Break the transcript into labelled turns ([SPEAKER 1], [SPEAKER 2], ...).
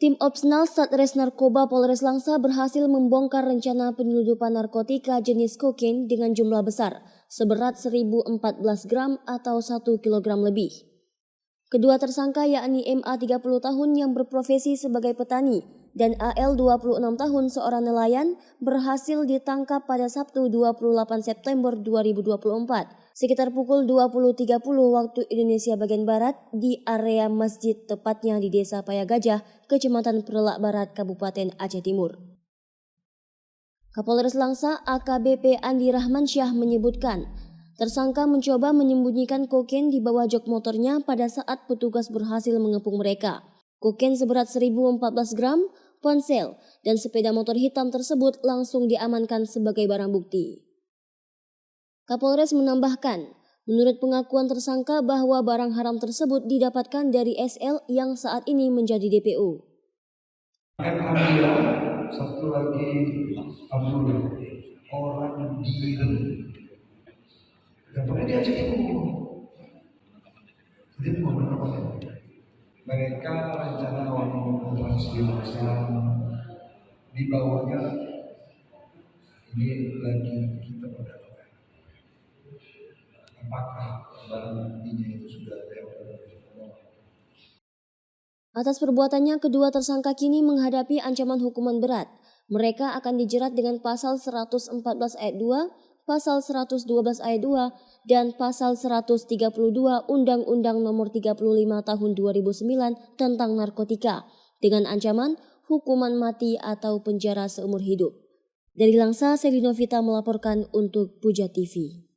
[SPEAKER 1] Tim Opsnal Satres Narkoba Polres Langsa berhasil membongkar rencana penyeludupan narkotika jenis kokain dengan jumlah besar, seberat 1.014 gram atau 1 kilogram lebih. Kedua tersangka yakni MA 30 tahun yang berprofesi sebagai petani dan AL 26 tahun seorang nelayan berhasil ditangkap pada Sabtu 28 September 2024 sekitar pukul 20.30 waktu Indonesia bagian Barat di area masjid, tepatnya di Desa Payagajah, Kecamatan Perelak Barat, Kabupaten Aceh Timur. Kapolres Langsa AKBP Andi Rahmansyah menyebutkan, tersangka mencoba menyembunyikan kokain di bawah jok motornya pada saat petugas berhasil mengepung mereka. Kokain seberat 1.014 gram, ponsel, dan sepeda motor hitam tersebut langsung diamankan sebagai barang bukti. Kapolres menambahkan, menurut pengakuan tersangka bahwa barang haram tersebut didapatkan dari SL yang saat ini menjadi DPO.
[SPEAKER 2] Ada satu lagi Abdullah, orang gila. Dan pernah diajak itu. Jadi beberapa mereka rencana awal operasi di masa di bawahnya ini lagi kita pada apakah barang buktinya itu sudah ada.
[SPEAKER 1] Atas perbuatannya, kedua tersangka kini menghadapi ancaman hukuman berat. Mereka akan dijerat dengan pasal 114 ayat 2, pasal 112 ayat 2, dan pasal 132 Undang-Undang Nomor 35 Tahun 2009 tentang narkotika dengan ancaman hukuman mati atau penjara seumur hidup. Dari Langsa, Selinovita melaporkan untuk Puja TV.